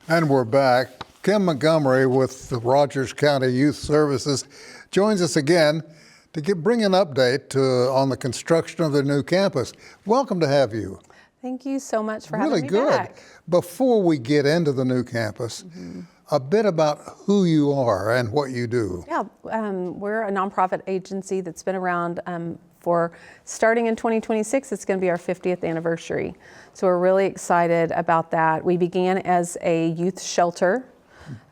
And we're back. Kim Montgomery with the Rogers County Youth Services joins us again to bring an update on the construction of the new campus. Welcome to have you. Thank you so much for Really having me good. back. Before we get into the new campus, a bit about who you are and what you do. Yeah, we're a nonprofit agency that's been around for starting in 2026. It's going to be our 50th anniversary. So we're really excited about that. We began as a youth shelter.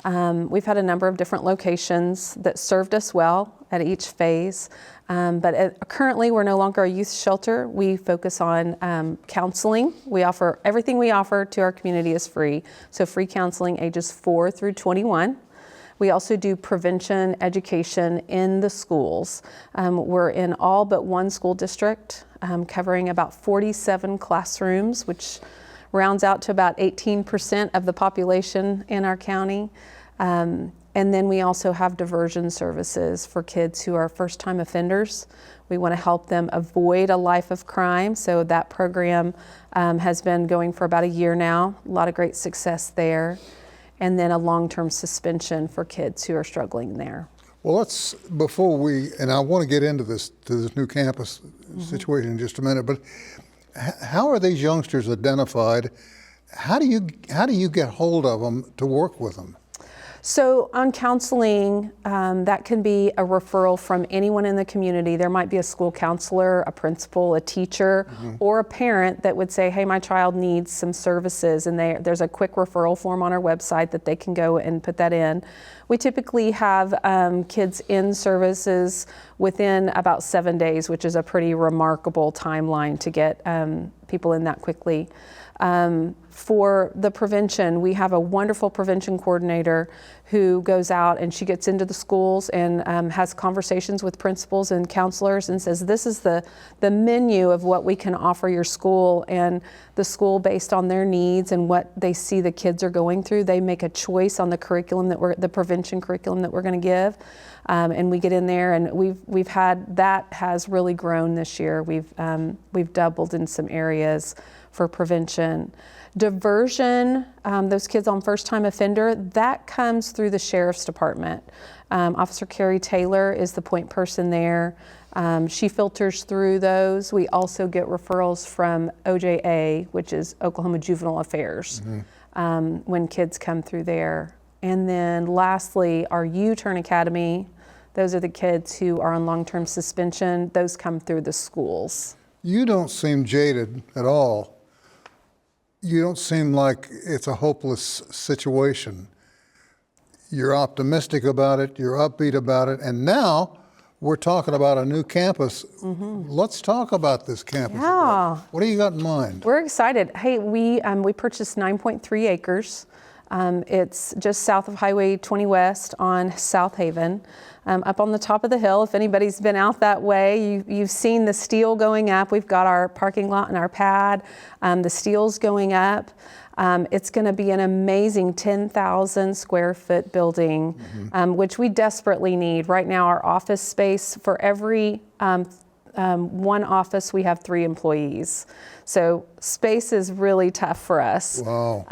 We've had a number of different locations that served us well at each phase. Currently, we're no longer a youth shelter. We focus on counseling. Everything we offer to our community is free. So free counseling ages 4 through 21. We also do prevention education in the schools. We're in all but one school district, covering about 47 classrooms, which rounds out to about 18% of the population in our county. And then we also have diversion services for kids who are first-time offenders. We want to help them avoid a life of crime. So that program has been going for about a year now. A lot of great success there. And then a long-term suspension for kids who are struggling there. Well, and I want to get into this new campus situation in just a minute, but how are these youngsters identified? How do you get hold of them to work with them? So on counseling, that can be a referral from anyone in the community. There might be a school counselor, a principal, a teacher, or a parent that would say, hey, my child needs some services, and there's a quick referral form on our website that they can go and put that in. We typically have kids in services within about 7 days, which is a pretty remarkable timeline to get people in that quickly. For the prevention, we have a wonderful prevention coordinator who goes out and she gets into the schools and has conversations with principals and counselors and says, this is the menu of what we can offer your school, and the school, based on their needs and what they see the kids are going through, they make a choice on the curriculum the prevention curriculum that we're going to give. And we get in there, and we've had, that has really grown this year. We've doubled in some areas for prevention. Diversion, those kids on first-time offender, that comes through the Sheriff's Department. Officer Carrie Taylor is the point person there. She filters through those. We also get referrals from OJA, which is Oklahoma Juvenile Affairs, when kids come through there. And then lastly, our U-Turn Academy, those are the kids who are on long-term suspension. Those come through the schools. You don't seem jaded at all. You don't seem like it's a hopeless situation. You're optimistic about it, you're upbeat about it, and now we're talking about a new campus. Let's talk about this campus. Yeah. What do you got in mind? We're excited. Hey, we purchased 9.3 acres. It's just south of Highway 20 West on South Haven. Up on the top of the hill, if anybody's been out that way, you've seen the steel going up. We've got our parking lot and our pad. The steel's going up. It's going to be an amazing 10,000 square foot building, which we desperately need. Right now, our office space, for every one office, we have 3 employees. So space is really tough for us. Wow.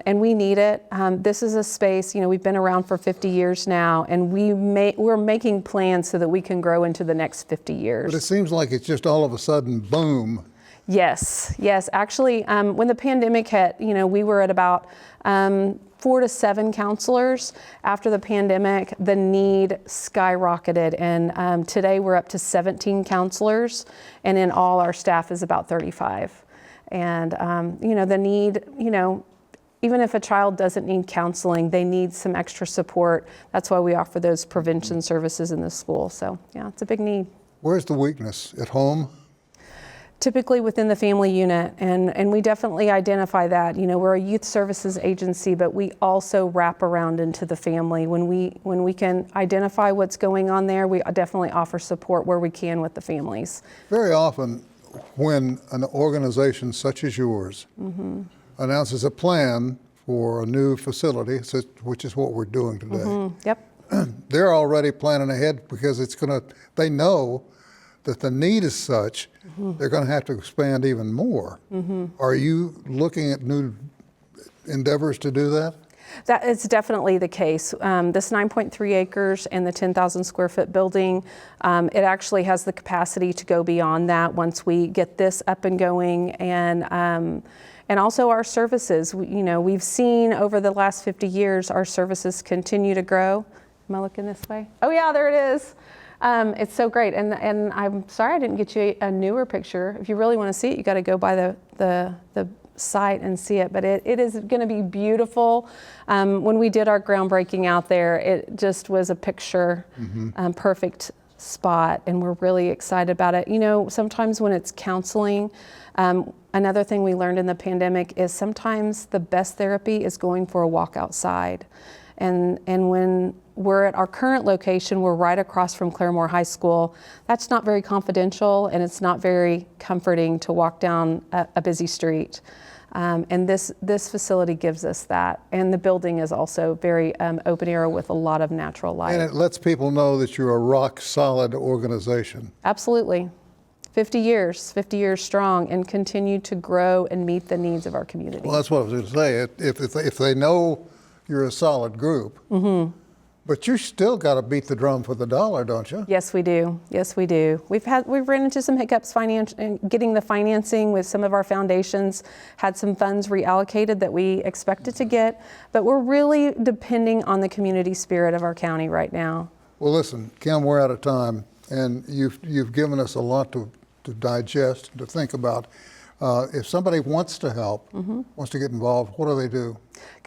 And we need it. This is a space, we've been around for 50 years now, and we're making plans so that we can grow into the next 50 years. But it seems like it's just all of a sudden, boom. Yes. Actually, when the pandemic hit, we were at about 4 to 7 counselors. After the pandemic, the need skyrocketed, and today we're up to 17 counselors, and in all our staff is about 35. And the need, even if a child doesn't need counseling, they need some extra support. That's why we offer those prevention services in the school. So yeah, it's a big need. Where's the weakness? At home? Typically within the family unit, and we definitely identify that. We're a youth services agency, but we also wrap around into the family. When we can identify what's going on there, we definitely offer support where we can with the families. Very often when an organization such as yours announces a plan for a new facility, which is what we're doing today, Yep. they're already planning ahead because they know that the need is such, they're going to have to expand even more. Are you looking at new endeavors to do that? That is definitely the case. This 9.3 acres and the 10,000 square foot building, it actually has the capacity to go beyond that once we get this up and going, and also our services. We've seen over the last 50 years our services continue to grow. Am I looking this way? Oh yeah, there it is. It's so great, and I'm sorry I didn't get you a newer picture. If you really want to see it, you got to go by the site and see it, but it is going to be beautiful. When we did our groundbreaking out there, it just was a picture perfect spot, and we're really excited about it. Sometimes when it's counseling, another thing we learned in the pandemic is sometimes the best therapy is going for a walk outside. And when we're at our current location, we're right across from Claremore High School. That's not very confidential, and it's not very comforting to walk down a busy street. And this facility gives us that. And the building is also very open air with a lot of natural light. And it lets people know that you're a rock solid organization. Absolutely. 50 years strong, and continue to grow and meet the needs of our community. Well, that's what I was going to say. If they know you're a solid group, but you still got to beat the drum for the dollar, don't you? Yes, we do. Yes, we do. We've run into some hiccups getting the financing with some of our foundations, had some funds reallocated that we expected to get, but we're really depending on the community spirit of our county right now. Well, listen, Kim, we're out of time, and you've given us a lot to digest and to think about. If somebody wants to help, wants to get involved, what do they do?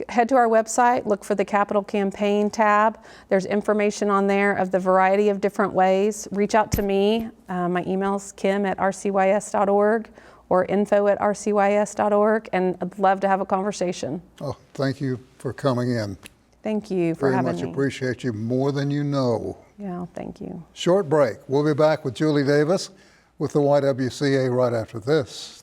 Head to our website, look for the Capital Campaign tab. There's information on there of the variety of different ways. Reach out to me. My email's kim@rcys.org or info@rcys.org, and I'd love to have a conversation. Oh, thank you for coming in. Thank you for having me. Very much appreciate you, more than you know. Yeah, thank you. Short break. We'll be back with Julie Davis with the YWCA right after this.